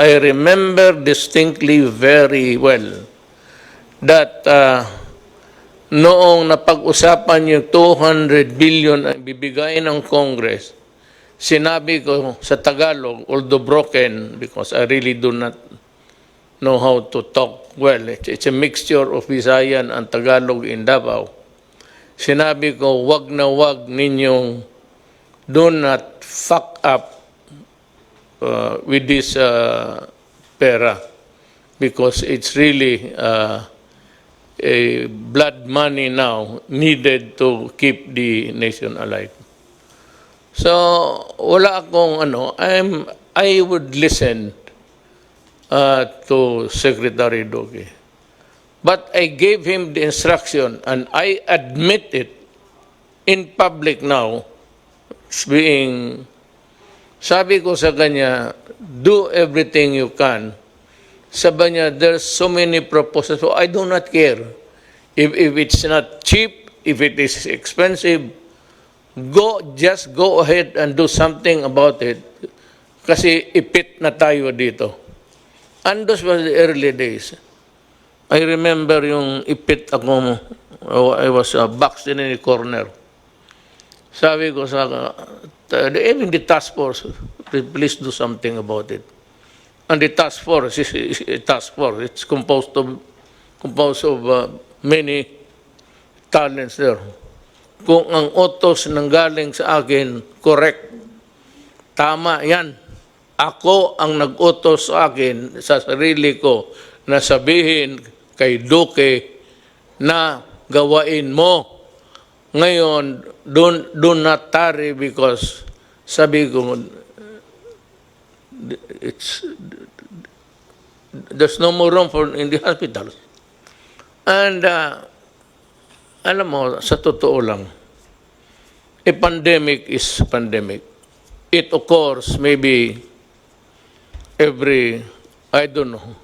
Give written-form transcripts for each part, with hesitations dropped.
I remember distinctly very well that noong napag-usapan yung 200 billion ang bibigay ng Congress, sinabi ko sa Tagalog, although broken, because I really do not know how to talk well. It's a mixture of Visayan and Tagalog in Davao. Sinabi ko, wag na wag ninyong do not fuck up with this pera because it's really a blood money now needed to keep the nation alive. So wala akong I would listen to Secretary Duque. But I gave him the instruction and I admit it in public now, sabi ko sa kanya, do everything you can. Sabi niya, there's so many proposals. So I do not care. If it's not cheap, if it is expensive, just go ahead and do something about it. Kasi ipit na tayo dito. And those were the early days. I remember yung ipit ako, I was boxed in a corner. Sabi ko sa even the task force, please do something about it. And the task force is a task force. It's composed of many talents there. Kung ang utos nanggaling sa akin, correct, tama yan. Ako ang nag-utos sa akin, sa sarili ko, na sabihin kay Duque na gawain mo. Ngayon, do not tarry because sabi ko, there's no more room in the hospitals. And alam mo, sa totoo lang, a pandemic is pandemic. It occurs maybe every, I don't know.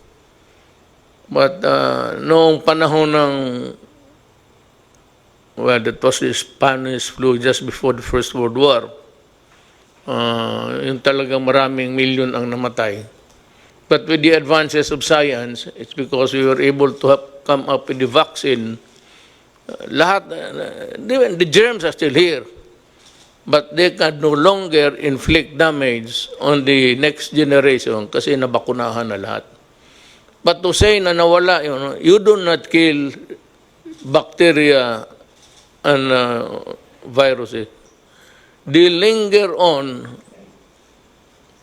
But noong panahon ng, well, that was the Spanish flu just before the First World War. Yung talagang maraming milyon ang namatay. But with the advances of science, it's because we were able to come up with the vaccine. The germs are still here, but they can no longer inflict damage on the next generation kasi nabakunahan na lahat. But to say na nawala, you do not kill bacteria and viruses. They linger on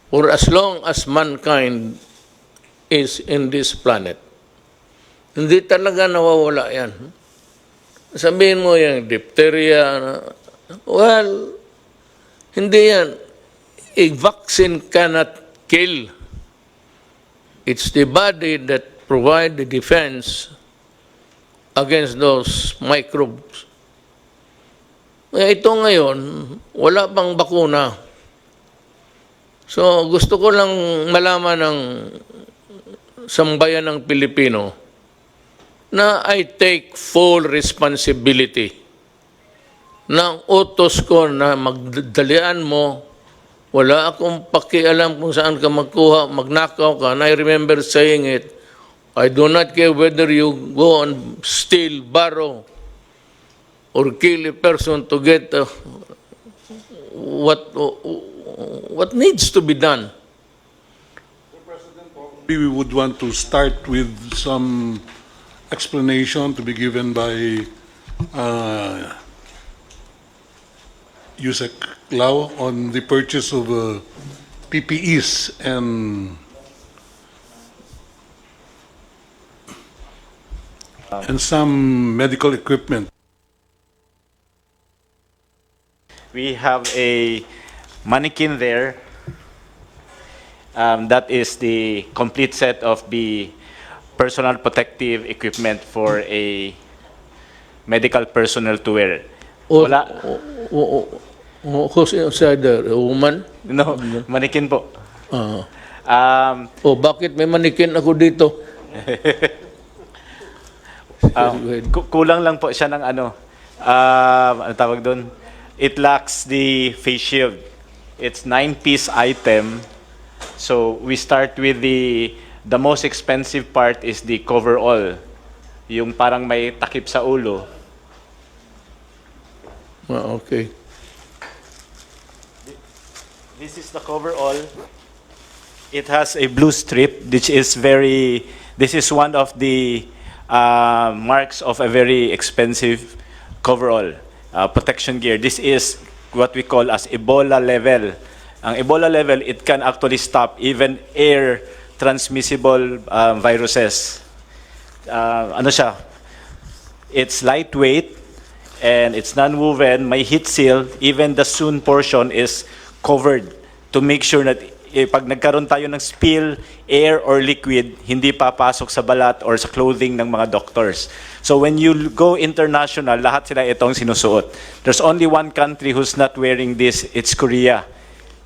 for as long as mankind is in this planet. Hindi talaga nawawala yan. Sabihin mo yung diphtheria, well, hindi yan. A vaccine cannot kill. It's the body that provides the defense against those microbes. Ito ngayon, wala pang bakuna. So gusto ko lang malaman ng sambayan ng Pilipino na I take full responsibility ng utos ko na magdalian mo. Wala akong pakialam kung saan ka magkuha, magnakaw ka. And I remember saying it, I do not care whether you go and steal, borrow, or kill a person to get what needs to be done. We would want to start with some explanation to be given by Yusek Lau on the purchase of PPEs and some medical equipment. We have a mannequin there. That is the complete set of the personal protective equipment for a medical personnel to wear. Wala. Who's inside there? A woman? No, mannequin po. Bakit may manikin ako dito? Kulang lang po siya ng ano tawag doon? It lacks the face shield. It's 9-piece item So we start with the most expensive part is the coverall. Yung parang may takip sa ulo. Okay. This is the coverall. It has a blue strip, which is very. This is one of the marks of a very expensive coverall protection gear. This is what we call as Ebola level. Ang Ebola level, it can actually stop even air transmissible viruses. Ano siya? It's lightweight and it's non-woven. May heat seal. Even the sewn portion is covered to make sure that pag nagkaroon tayo ng spill, air or liquid, hindi papasok sa balat or sa clothing ng mga doctors. So when you go international, lahat sila itong sinusuot. There's only one country who's not wearing this, it's Korea.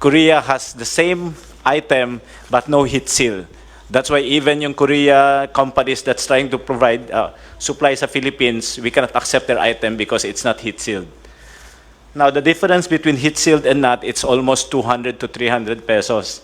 Korea has the same item but no heat seal. That's why even yung Korea companies that's trying to provide supply sa Philippines, we cannot accept their item because it's not heat sealed. Now, the difference between heat sealed and not, it's almost 200 to 300 pesos.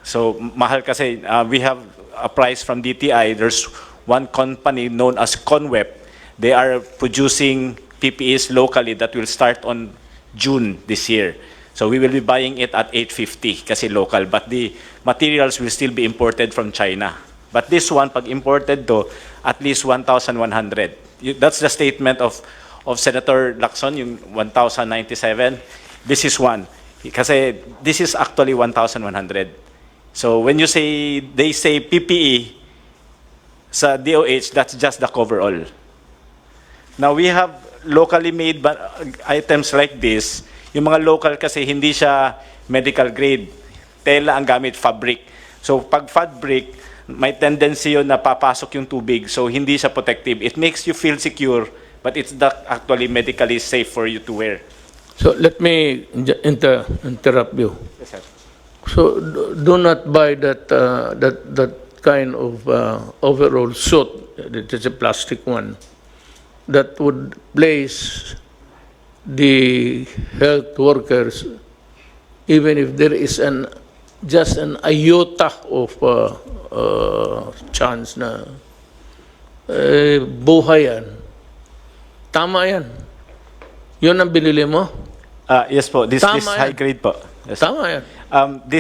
So, mahal kasi. We have a price from DTI. There's one company known as Conweb. They are producing PPEs locally that will start on June this year. So, we will be buying it at 850 kasi local. But the materials will still be imported from China. But this one, pag imported to, at least 1,100. That's the statement of Senator Lacson, yung 1,097. This is one. Kasi this is actually 1,100. So when you say, they say PPE sa DOH, that's just the coverall. Now we have locally made items like this. Yung mga local kasi hindi siya medical grade. Tela ang gamit, fabric. So pag fabric, may tendency yun na papasok yung tubig. So hindi siya protective. It makes you feel secure, but it's not actually medically safe for you to wear. So let me interrupt you. Yes, sir. So do not buy that kind of overall suit. It is a plastic one that would place the health workers, even if there is just an iota of chance na buhay yan. Tama yan. Yun ang binili mo? Yes po, this high grade po. Yes. Tama yan.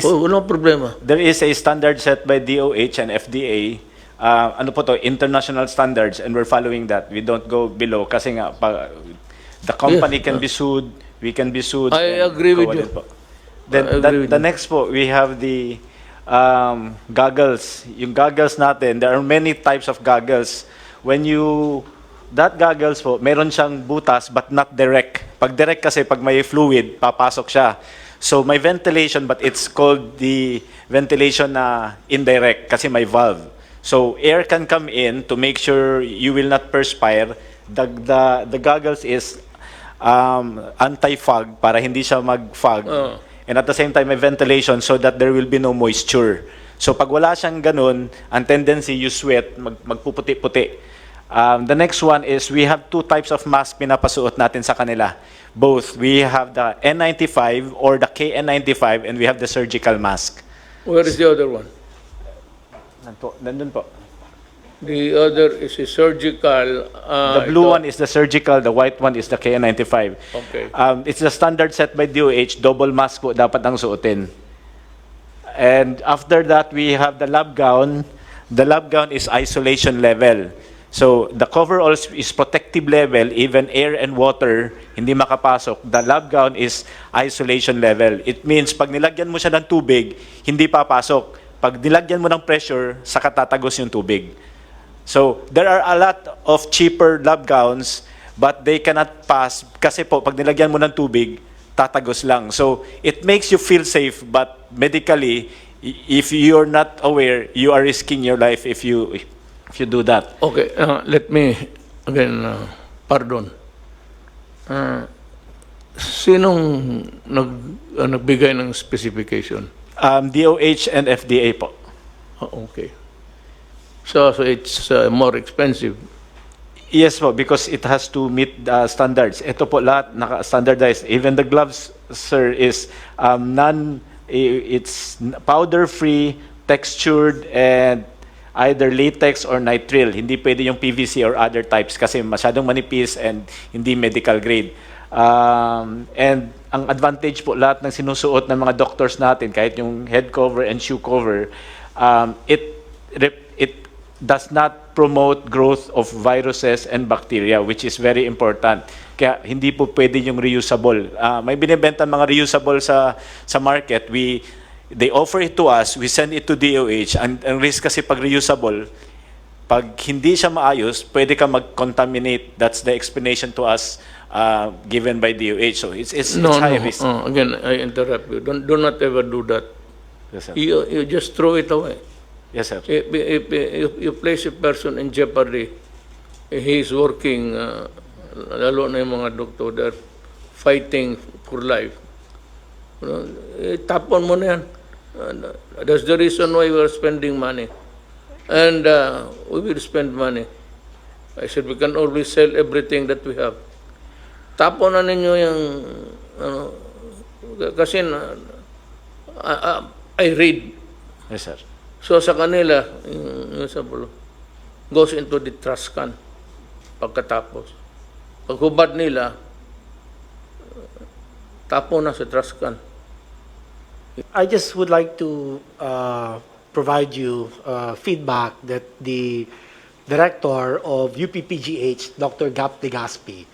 Walang problema. There is a standard set by DOH and FDA. Ano po to, international standards, and we're following that. We don't go below kasi nga the company can be sued, we can be sued. I agree with you. Then the next po, we have the goggles. Yung goggles natin, there are many types of goggles. That goggles po, meron siyang butas but not direct. Pag direct kasi, pag may fluid, papasok siya. So may ventilation but it's called the ventilation na indirect kasi may valve. So air can come in to make sure you will not perspire. The goggles is anti-fog para hindi siya mag-fog. And at the same time may ventilation so that there will be no moisture. So pag wala siyang ganun, ang tendency you sweat, magpuputi-puti. The next one is we have two types of mask pinapasuot natin sa kanila. Both. We have the N95 or the KN95 and we have the surgical mask. Where is the other one? Nandun po. The other is a surgical. The blue one is the surgical, the white one is the KN95. Okay. It's the standard set by DOH, double mask po dapat ang suotin. And after that, we have the lab gown. The lab gown is isolation level. So the coverall is protective level, even air and water, hindi makapasok. The lab gown is isolation level. It means pag nilagyan mo siya ng tubig, hindi papasok. Pag nilagyan mo ng pressure, saka tatagos yung tubig. So there are a lot of cheaper lab gowns, but they cannot pass kasi po pag nilagyan mo ng tubig, tatagos lang. So it makes you feel safe, but medically, if you're not aware, you are risking your life if you do that. Okay, let me again, pardon. Sinong nagbigay ng specification? DOH and FDA po. Okay. So it's more expensive. Yes po, because it has to meet the standards. Ito po lahat naka-standardized. Even the gloves, sir, is It's powder-free, textured, and either latex or nitrile. Hindi pwede yung PVC or other types kasi masyadong manipis and hindi medical grade. And ang advantage po lahat ng sinusuot ng mga doctors natin, kahit yung head cover and shoe cover, it does not promote growth of viruses and bacteria, which is very important. Kaya hindi po pwede yung reusable. May binibenta mga reusable sa market. They offer it to us, we send it to DOH. Ang risk kasi pag reusable, pag hindi siya maayos, pwede ka mag-contaminate. That's the explanation to us given by DOH. So it's high risk. Again, I interrupt you. Do not ever do that. Yes, sir. You just throw it away. Yes, sir. If you place a person in jeopardy, he is working, lalo na yung mga doktor, they're fighting for life. Tapon mo na yan. That's the reason why we are spending money. And we will spend money. I said we can always sell everything that we have. Tapon na ninyo yung, kasi I read. Yes, sir. So sa kanila, yung sabulo, goes into the trash can pagkatapos. Paghubad nila, tapon na sa trash can. I just would like to provide you feedback that the director of UPPGH, Dr. Gap Legaspi,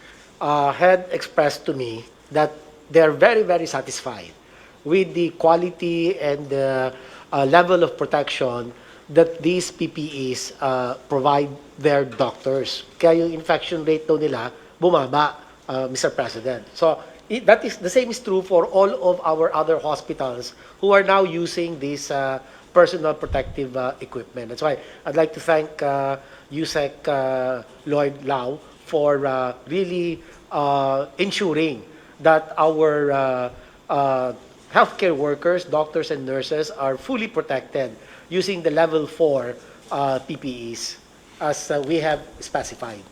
had expressed to me that they're very, very satisfied with the quality and the level of protection that these PPEs provide their doctors. Kaya yung infection rate daw nila bumaba, Mr. President. So that is the same is true for all of our other hospitals who are now using this personal protective equipment. That's why I'd like to thank USEC Lloyd Lau for really ensuring that our healthcare workers, doctors and nurses are fully protected using the level 4 PPEs as we have specified.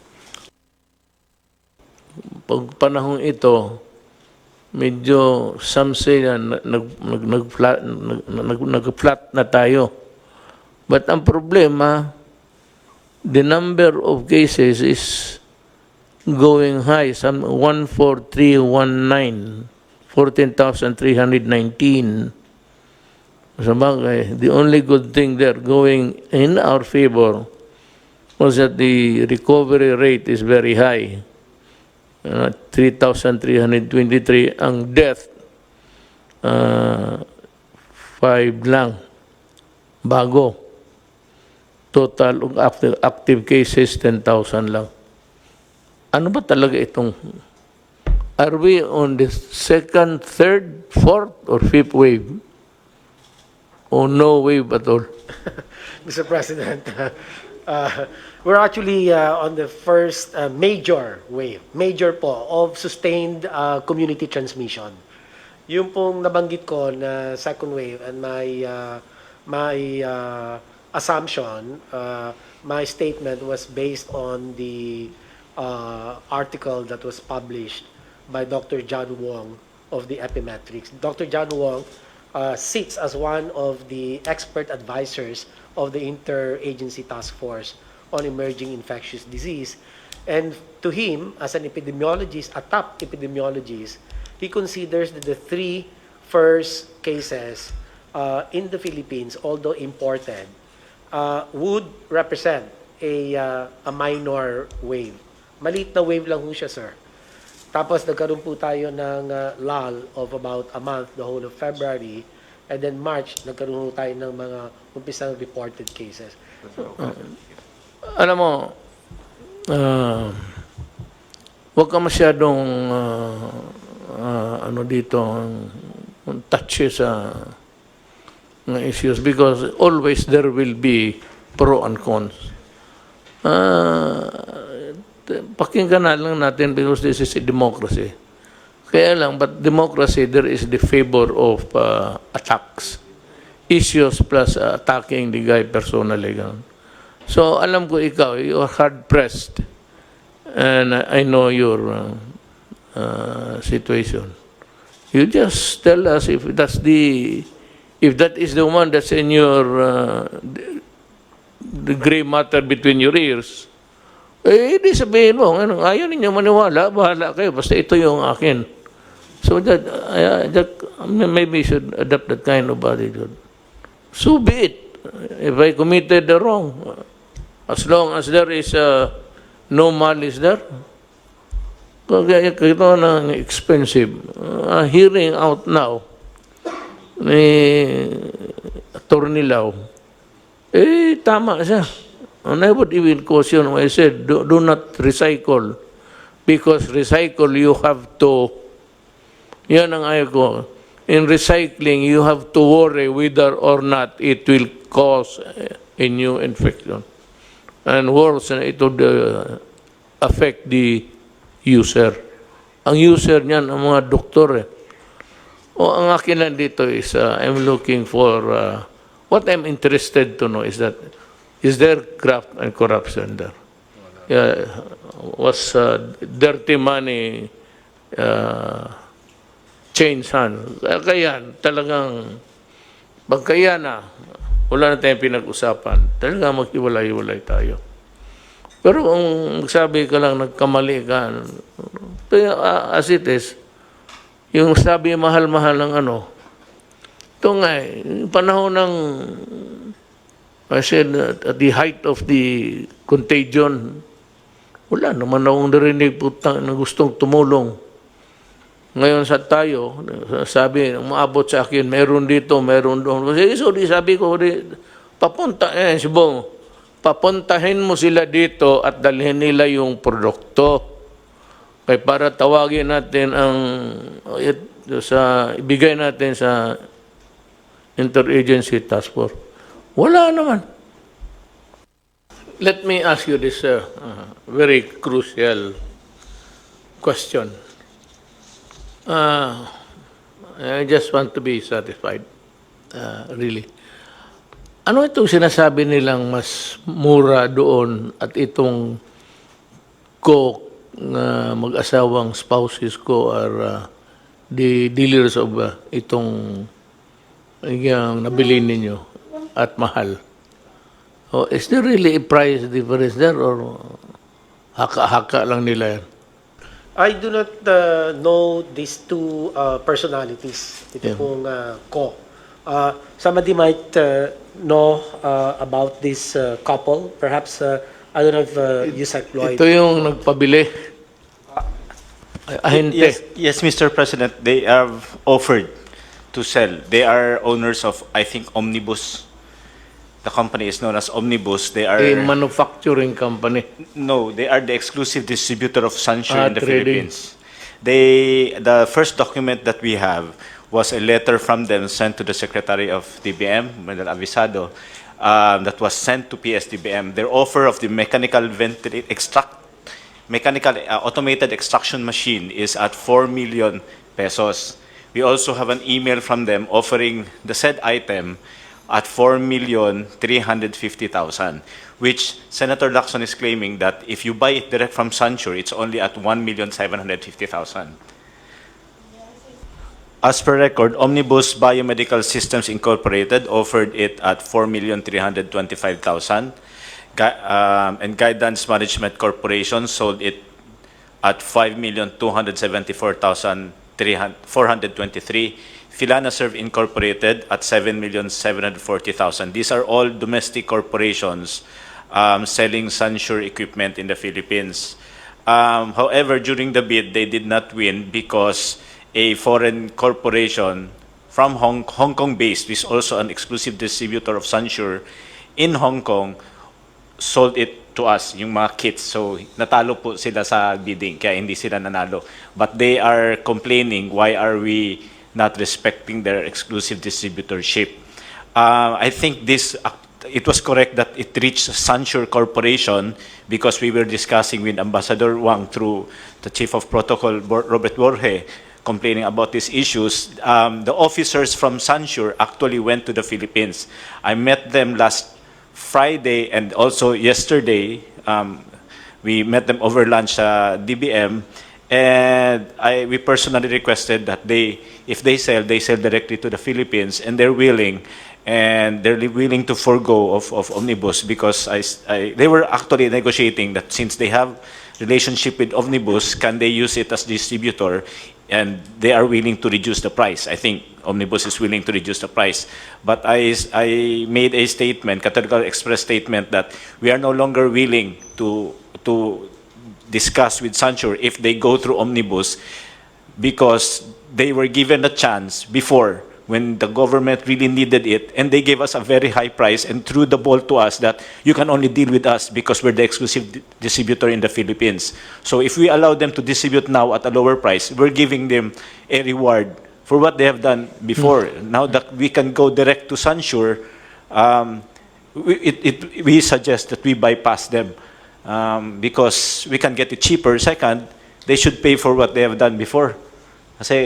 Pag panahon ito, medyo some say na nag-flat na tayo. But ang problema, the number of cases is going high. Some 14319, 14,319. Sabagay, the only good thing there going in our favor was that the recovery rate is very high. 3,323 ang death, 5 lang bago. Total of active cases 10,000 lang. Ano ba talaga itong, are we on the second, third, fourth or fifth wave? Or no wave at all? Mr. President, we're actually on the first major wave, major po, of sustained community transmission. Yung pong nabanggit ko na second wave and my assumption, my statement was based on the article that was published by Dr. John Wong of the Epimetrics. Dr. John Wong sits as one of the expert advisors of the Interagency Task Force on Emerging Infectious Disease. And to him, as an epidemiologist, a top epidemiologist, he considers that the 3 first cases in the Philippines, although imported, would represent a minor wave. Maliit na wave lang ho siya, sir. Tapos nagkaroon po tayo ng lull of about a month, the whole of February, and then March, nagkaroon tayo ng mga umpisang reported cases. Alam mo, huwag ka masyadong ano dito, touchy sa issues because always there will be pro and cons. Pakinggan na lang natin because this is a democracy. Kaya lang, but democracy, there is the favor of attacks. Issues plus attacking the guy personally. So, alam ko ikaw, you are hard-pressed. And I know your situation. You just tell us if if that is the one that's in your the gray matter between your ears. Eh, di sabihin mo, ano, ayaw ninyo maniwala, bahala kayo, basta ito yung akin. So maybe you should adopt that kind of attitude. So be it. If I committed the wrong, as long as there is no malice there, kaya ito ng expensive. Hearing out now ni Attorney Lau, eh, tama siya. And I would even caution when I said, do not recycle. Because recycle, you have to, yan ang ayaw ko. In recycling, you have to worry whether or not it will cause a new infection. And worse, it would affect the user. Ang user niyan, ang mga doktor. O ang akin lang dito is, I'm looking for, what I'm interested to know is that, is there graft and corruption there? Was dirty money change hands? Kaya talagang, pagkaya na, wala na tayong pinag-usapan, talagang maghiwalay-hiwalay tayo. Pero kung sabi ka lang, nagkamali ka, as it is, yung sabi mahal-mahal ng ano, ito nga yung panahon ng, I said, at the height of the contagion, wala naman akong narinig putang na gustong tumulong. Ngayon sa tayo, sabi, maabot sa akin, meron dito, meron doon. Kasi so, sabi ko, papunta, si Bong, papuntahin mo sila dito at dalhin nila yung produkto. Kaya para tawagin natin ang, ibigay natin sa Interagency Task Force. Wala naman. Let me ask you this very crucial question. I just want to be satisfied, really. Ano itong sinasabi nilang mas mura doon at itong mag-asawang spouses ko are the dealers of itong yung nabili ninyo at mahal? Oh, is there really a price difference there or haka-haka lang nila yan? I do not know these two personalities. Ito pong ko. Somebody might know about this couple. Perhaps, I don't know if Yusek Lloyd. Ito yung nagpabili. Ahente. Yes, Mr. President, they have offered to sell. They are owners of, I think, Omnibus. The company is known as Omnibus. They are A manufacturing company. no, they are the exclusive distributor of Sansure in the trading. Philippines. The first document that we have was a letter from them sent to the Secretary of DBM, Maynila Avisado, that was sent to PSDBM. Their offer of the mechanical automated extraction machine is at 4 million pesos. We also have an email from them offering the said item at 4,350,000, which Senator Lacson is claiming that if you buy it direct from Sansure, it's only at 1,750,000. As per record, Omnibus Biomedical Systems Incorporated offered it at 4,325,000, and Guidance Management Corporation sold it at 5,274,423. Filanaserve Incorporated at 7,740,000. These are all domestic corporations selling Sansure equipment in the Philippines. However, during the bid, they did not win because a foreign corporation from Hong Kong-based, which is also an exclusive distributor of Sansure in Hong Kong, sold it to us, yung mga kits. So, natalo po sila sa bidding, kaya hindi sila nanalo. But they are complaining, why are we not respecting their exclusive distributorship? I think it was correct that it reached Sansure Corporation because we were discussing with Ambassador Wang through the Chief of Protocol, Robert Borge, complaining about these issues. The officers from Sansure actually went to the Philippines. I met them last Friday and also yesterday. We met them over lunch sa DBM, And we personally requested that if they sell directly to the Philippines, and they're willing to forego of Omnibus, because they were actually negotiating that since they have relationship with Omnibus, can they use it as distributor, and they are willing to reduce the price. I think Omnibus is willing to reduce the price. But I made a statement, categorical express statement, that we are no longer willing to discuss with Sancho if they go through Omnibus, because they were given a chance before when the government really needed it, and they gave us a very high price and threw the ball to us that you can only deal with us because we're the exclusive distributor in the Philippines. So if we allow them to distribute now at a lower price, we're giving them a reward for what they have done before. Now that we can go direct to Sansure, we suggest that we bypass them, because we can get it cheaper. Second, they should pay for what they have done before. Kasi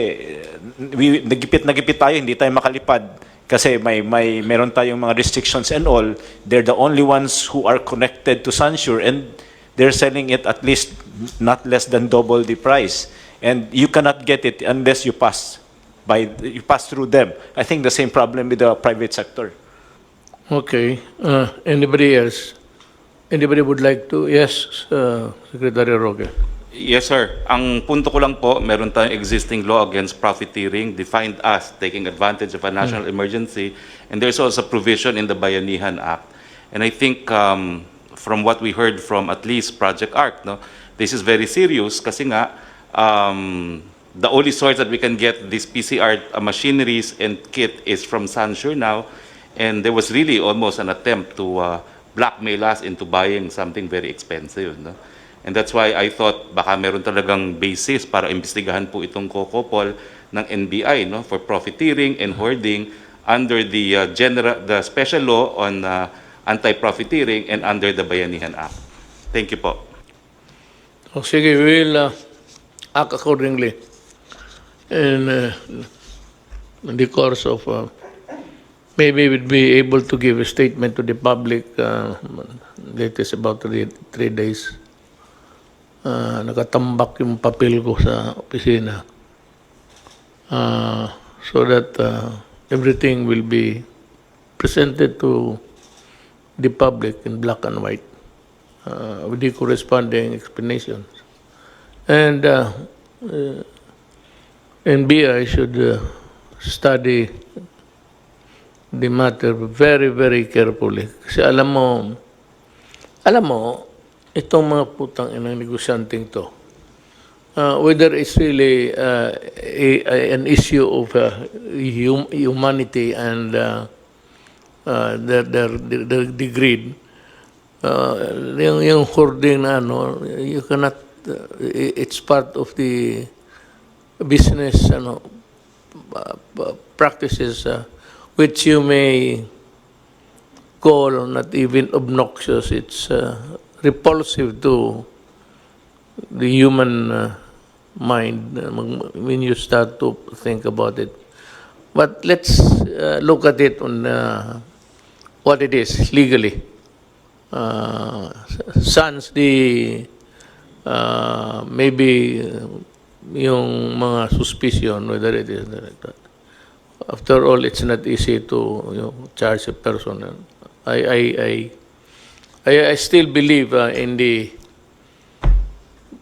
nagipit tayo, hindi tayo makalipad. Kasi meron tayong mga restrictions and all. They're the only ones who are connected to Sansure, and they're selling it at least not less than double the price. And you cannot get it unless you pass through them. I think the same problem with the private sector. Okay. Anybody else? Anybody would like to? Yes, Secretary Roque. Yes, sir. Ang punto ko lang po, meron tayong existing law against profiteering, defined as taking advantage of a national emergency, and there's also provision in the Bayanihan Act. And I think from what we heard from at least Project ARC, no, this is very serious kasi nga the only source that we can get these PCR machineries and kit is from Sansure now, and there was really almost an attempt to blackmail us into buying something very expensive, no? And that's why I thought baka meron talagang basis para imbestigahan po itong kokopol ng NBI, no, for profiteering and hoarding under the special law on anti-profiteering and under the Bayanihan Act. Thank you po. O sige, we will act accordingly in the course of maybe we'll be able to give a statement to the public latest about 3 days. Nakatambak yung papel ko sa opisina, so that everything will be presented to the public in black and white with the corresponding explanations. And NBI should study the matter very, very carefully. Kasi alam mo, itong mga putang inang negosyanteng to, whether it's really an issue of humanity and the greed, yung hoarding na ano, you cannot, it's part of the business practices which you may call not even obnoxious. It's repulsive to the human mind when you start to think about it. But let's look at it on what it is legally. Sans the maybe yung mga suspicion whether it is like that. After all, it's not easy to charge a person. I still believe in the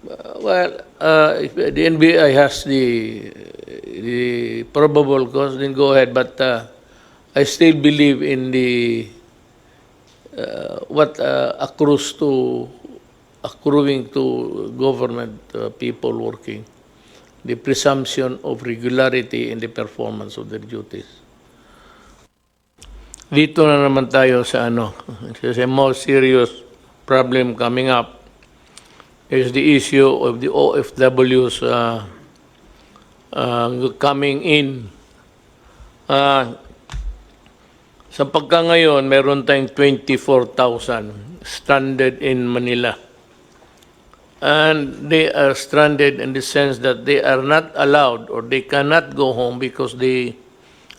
if the NBI has the probable cause, then go ahead. But I still believe in the what accruing to government people working, the presumption of regularity in the performance of their duties. Dito na naman tayo sa It's a more serious problem coming up is the issue of the OFWs coming in. Sa pagka ngayon, meron tayong 24,000 stranded in Manila. And they are stranded in the sense that they are not allowed or they cannot go home because the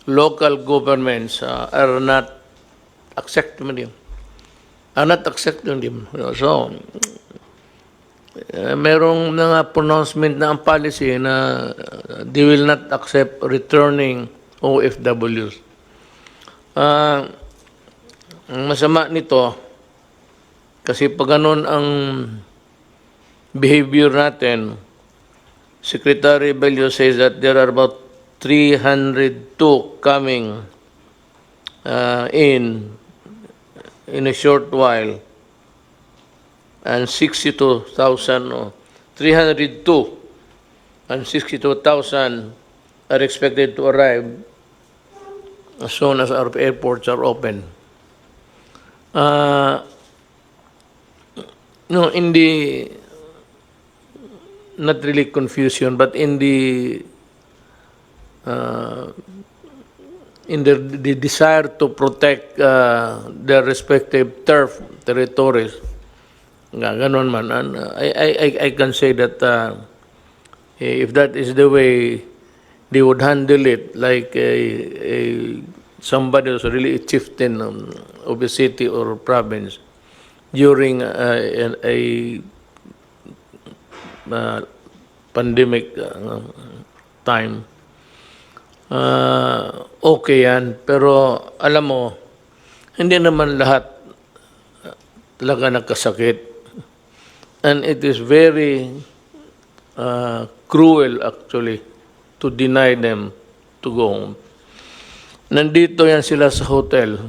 local governments are not accepting them. So, merong mga pronouncement na ang policy na they will not accept returning OFWs. Ang masama nito, kasi pag ganun ang behavior natin, Secretary Bello says that there are about 302 coming in a short while, and 62,000, 302 and 62,000 are expected to arrive as soon as our airports are open. No, in the, not really confusion, but in the desire to protect their respective turf territories, ganon man. And I can say that if that is the way they would handle it, like somebody who's really a chieftain of a city or province during a pandemic time, okay yan. Pero alam mo, hindi naman lahat talaga nagkasakit. And it is very cruel actually to deny them to go home. Nandito yan sila sa hotel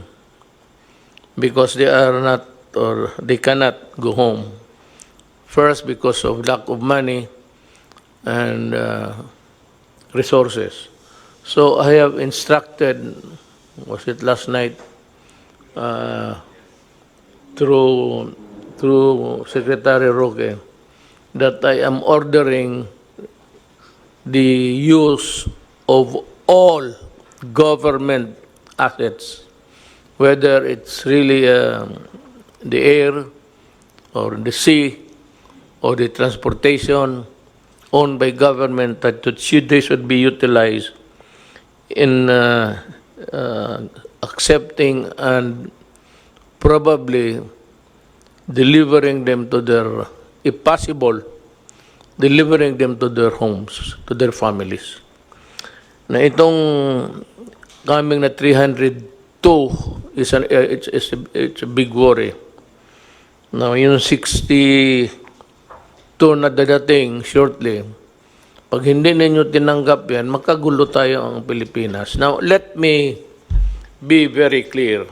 because they are not, or they cannot go home. First, because of lack of money and resources. So I have instructed, was it last night, through Secretary Roque, that I am ordering the use of all government assets, whether it's really the air or the sea or the transportation owned by government, that they should be utilized in accepting and probably delivering them to their, if possible, delivering them to their homes, to their families. Na itong coming na 302 is it's a big worry. Now, yung 62 na dadating shortly, pag hindi ninyo tinanggap yan, makagulo tayo ang Pilipinas. Now, let me be very clear.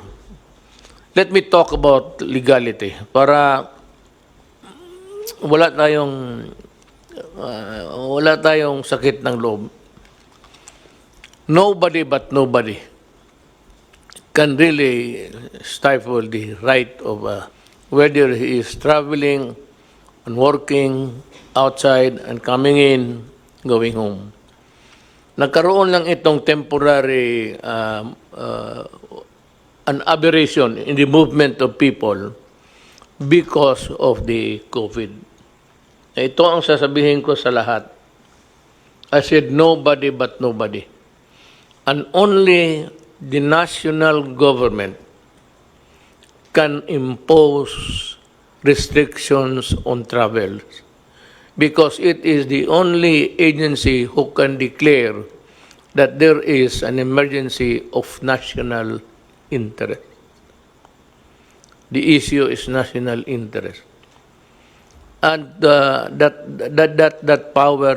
Let me talk about legality para wala tayong sakit ng loob. Nobody but nobody can really stifle the right of whether he is traveling and working outside and coming in, going home. Nagkaroon lang itong temporary an aberration in the movement of people because of the COVID. Ito ang sasabihin ko sa lahat. I said nobody but nobody. And only the national government can impose restrictions on travel because it is the only agency who can declare that there is an emergency of national interest. The issue is national interest, and that power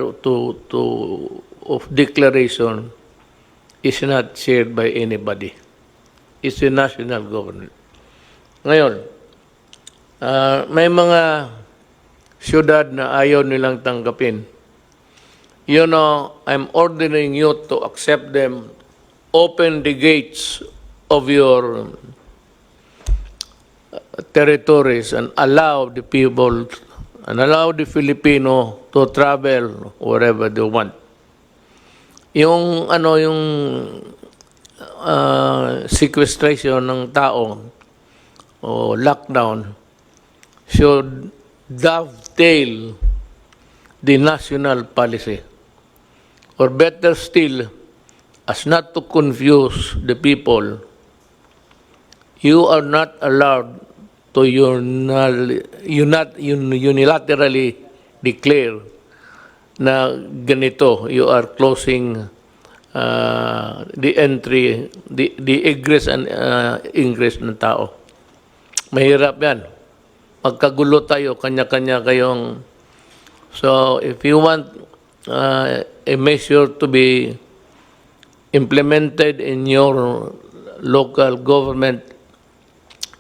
of declaration is not shared by anybody. It's the national government. Ngayon, may mga syudad na ayaw nilang tanggapin. You know, I'm ordering you to accept them, open the gates of your territories and allow the people and allow the Filipino to travel wherever they want. Yung sequestration ng tao o lockdown should dovetail the national policy, or better still, as not to confuse the people, you are not allowed to unilaterally declare na ganito, you are closing the entry, the egress and ingress ng tao. Mahirap yan. Magkagulo tayo, kanya-kanya kayong... So, if you want a measure to be implemented in your local government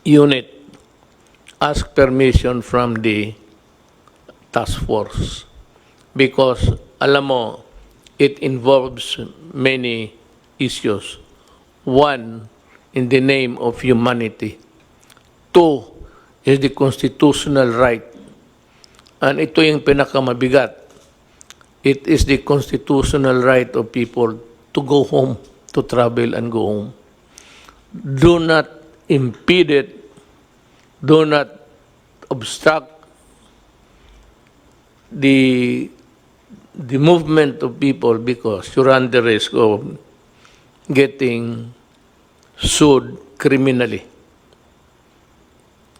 unit, ask permission from the task force. Because, alam mo, it involves many issues. One, in the name of humanity. Two, is the constitutional right. And ito yung pinakamabigat. It is the constitutional right of people to go home, to travel and go home. Do not impede it. Do not obstruct the movement of people because you run the risk of getting sued criminally.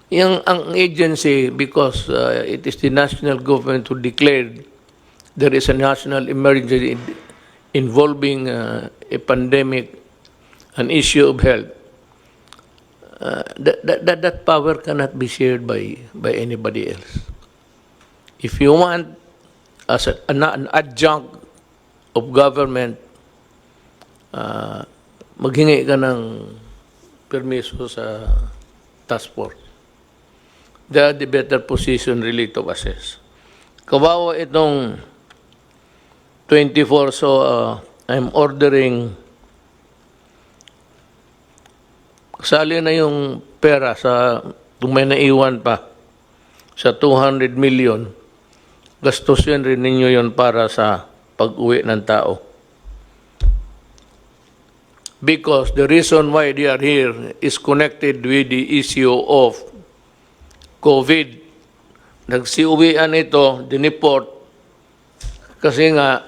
Ang agency, because it is the national government who declared there is a national emergency involving a pandemic, an issue of health, that power cannot be shared by anybody else. If you want, as an adjunct of government, maghingi ka ng permiso sa task force. They are the better position really to assess. Kawawa itong 24, so I'm ordering, kasali na yung pera sa, kung may naiwan pa, sa 200 million, gastusin rin ninyo yon para sa pag-uwi ng tao. Because the reason why they are here is connected with the issue of COVID. Nagsiuwian ito, diniport, kasi nga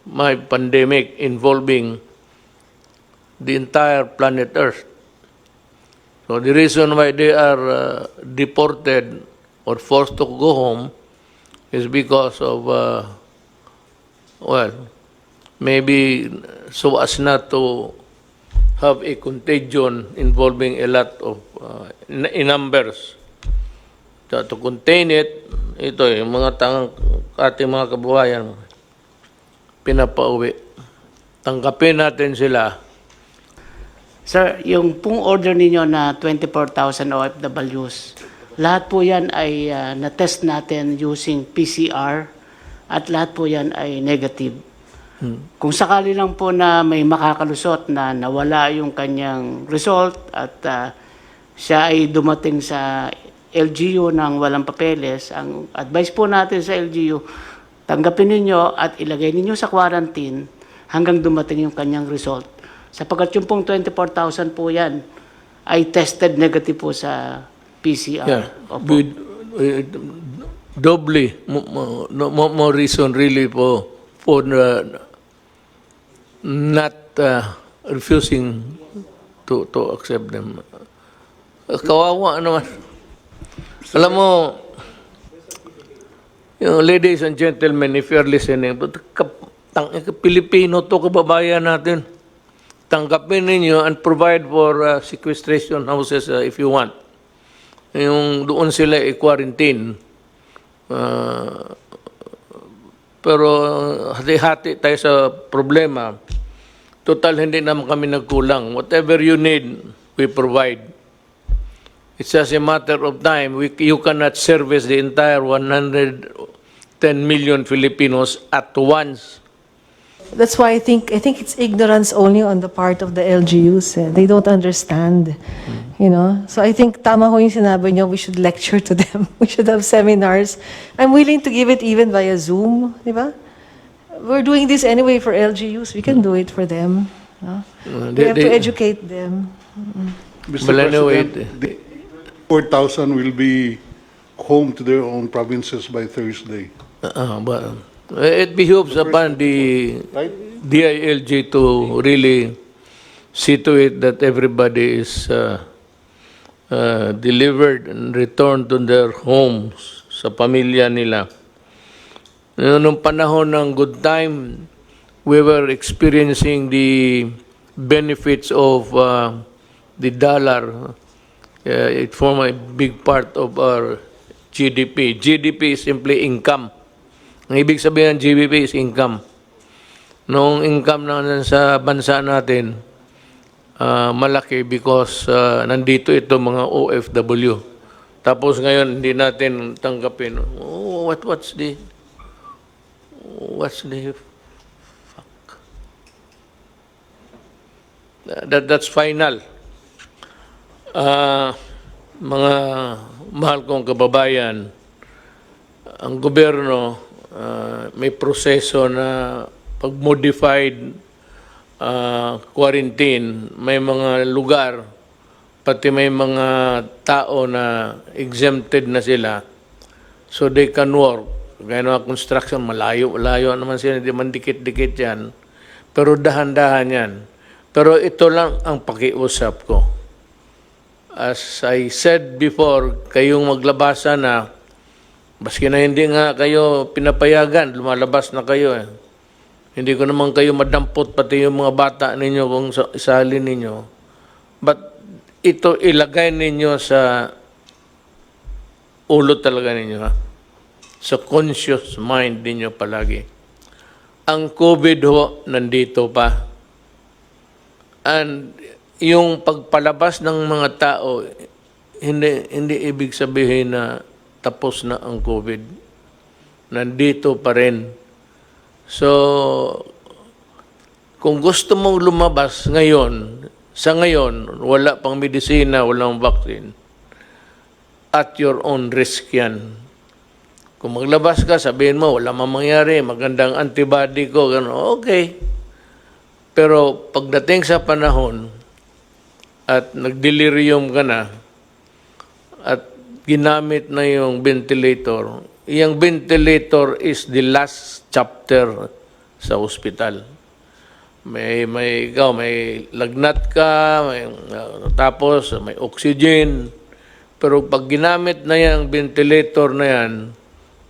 may pandemic involving the entire planet Earth. So the reason why they are deported or forced to go home is because of, well, maybe so as not to have a contagion involving a lot of in numbers. To contain it, ito yung mga ating mga kababayan, pinapauwi. Tanggapin natin sila. Sir, yung pong order ninyo na 24,000 OFWs, lahat po yan ay na-test natin using PCR at lahat po yan ay negative. Kung sakali lang po na may makakalusot na nawala yung kanyang result at siya ay dumating sa LGU ng walang papeles, ang advice po natin sa LGU, tanggapin ninyo at ilagay ninyo sa quarantine hanggang dumating yung kanyang result. Sapagkat yung pong 24,000 po yan ay tested negative po sa PCR. Yeah. Opo. Doubly, more reason really for not refusing to accept them. Kawawa naman. Alam mo, ladies and gentlemen, if you are listening, Pilipino to, kababayan natin. Tanggapin ninyo and provide for sequestration houses if you want. Yung doon sila i-quarantine. Pero hati-hati tayo sa problema. Total, hindi naman kami nagkulang. Whatever you need, we provide. It's just a matter of time. You cannot service the entire 110 million Filipinos at once. That's why I think it's ignorance only on the part of the LGUs. They don't understand, you know. So I think tama ho yung sinabi niyo, we should lecture to them. We should have seminars. I'm willing to give it even via Zoom, di ba? We're doing this anyway for LGUs. We can do it for them. No? We have to educate them. Mr. Well, anyway, President, the 4,000 will be home to their own provinces by Thursday. But it behooves upon the Right? DILG to really see to it that everybody is delivered and returned to their homes, sa pamilya nila. Nung panahon ng good time, we were experiencing the benefits of the dollar. It formed a big part of our GDP. GDP is simply income. Ang ibig sabihin ng GDP is income. Noong income na sa bansa natin, malaki because nandito ito mga OFW. Tapos ngayon, hindi natin tanggapin. Oh, what's the fuck? That's final. Mga mahal kong kababayan, ang gobyerno may proseso na pag-modified quarantine, may mga lugar, pati may mga tao na exempted na sila, so they can work. Kaya mga construction, malayo naman sila, hindi man dikit-dikit yan. Pero dahan-dahan yan. Pero ito lang ang pakiusap ko. As I said before, kayong maglabasa na, baski na hindi nga kayo pinapayagan, lumalabas na kayo eh. Hindi ko naman kayo madampot, pati yung mga bata ninyo kung isalin ninyo. But ito ilagay ninyo sa ulo talaga ninyo, ha? Sa conscious mind ninyo palagi. Ang COVID ho, nandito pa. And yung pagpalabas ng mga tao, hindi ibig sabihin na tapos na ang COVID. Nandito pa rin. So, kung gusto mong lumabas ngayon, sa ngayon, wala pang medisina, walang vaccine, at your own risk yan. Kung maglabas ka, sabihin mo, wala mangyari, magandang antibody ko, gano'n, okay. Pero pagdating sa panahon, at nagdelirium ka na, at ginamit na yung ventilator, yung ventilator is the last chapter sa ospital. May lagnat ka, tapos may oxygen. Pero pag ginamit na yung ventilator na yan,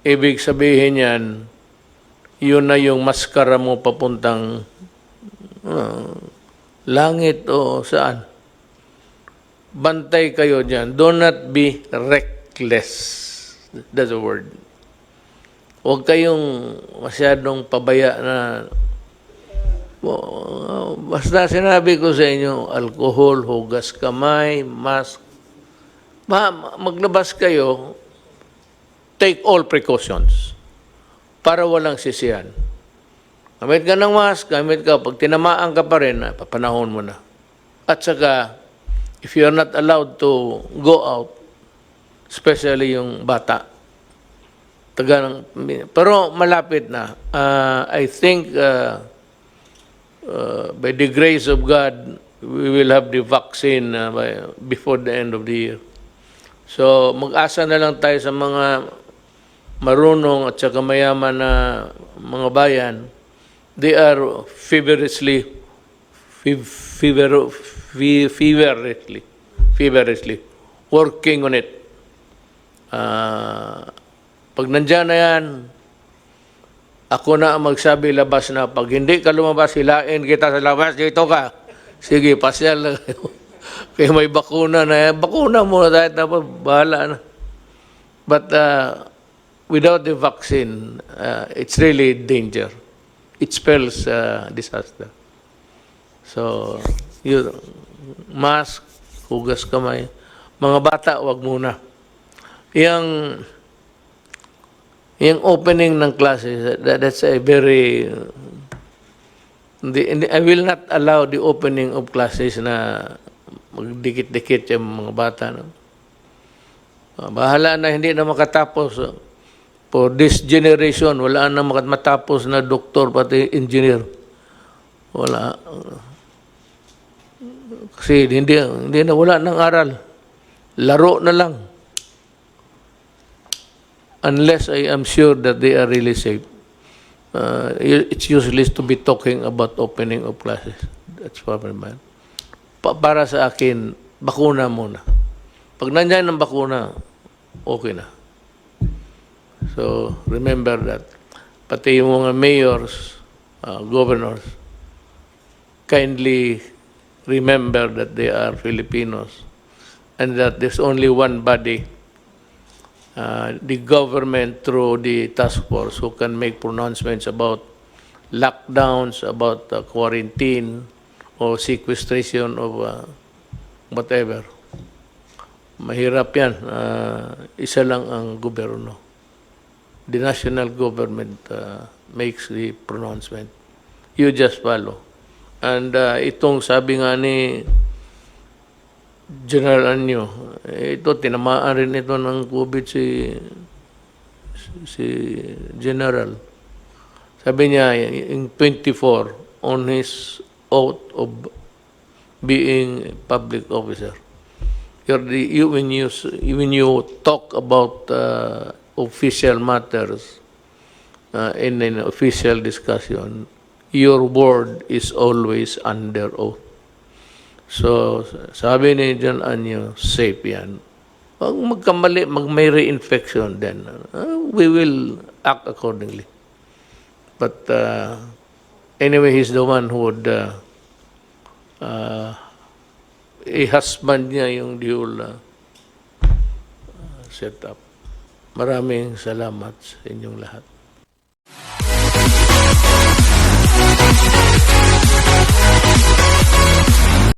ibig sabihin yan, yun na yung maskara mo papuntang langit o saan. Bantay kayo dyan. Do not be reckless. That's the word. Huwag kayong masyadong pabaya na basta sinabi ko sa inyo, alcohol, hugas kamay, mask. Maglabas kayo, take all precautions para walang sisihan. Gamit ka ng mask, gamit ka. Pag tinamaan ka pa rin, papanahon mo na. At saka, if you are not allowed to go out, especially yung bata, pero malapit na. I think by the grace of God, we will have the vaccine before the end of the year. So mag-asa na lang tayo sa mga marunong at saka mayaman na mga bayan. They are feverishly working on it. Pag nandyan na yan, ako na ang magsabi, labas na. Pag hindi ka lumabas, hilain kita sa labas, dito ka. Sige, pasyal na kayo. Kaya may bakuna na yan. Bakuna muna tayo, tapos bahala na. But without the vaccine, it's really danger. It spells disaster. So, mask, hugas kamay. Mga bata, wag muna. Yung opening ng classes, that's a very... I will not allow the opening of classes na magdikit-dikit yung mga bata. No? Bahala na, hindi na makatapos. For this generation, wala na matapos na doktor, pati engineer. Wala. Kasi hindi na, wala ng aral. Laro na lang. Unless I am sure that they are really safe. It's useless to be talking about opening of classes. That's probably bad. Para sa akin, bakuna muna. Pag nandiyan ang bakuna, okay na. So, remember that. pati yung mga mayors, governors, kindly remember that they are Filipinos and that there's only one body, the government through the task force, who can make pronouncements about lockdowns, about quarantine or sequestration of whatever. Mahirap yan. Isa lang ang gobyerno. The national government makes the pronouncement. You just follow. And itong sabi nga ni General Anyo, ito, tinamaan rin ito ng COVID si General. Sabi niya, in 24, on his oath of being a public officer, when you talk about official matters in an official discussion, your word is always under oath. So, sabi ni John Anyo, safe yan. Pag magkamali, may reinfection, then we will act accordingly. But anyway, he's the one who would i-husband niya yung whole setup. Maraming salamat sa inyong lahat.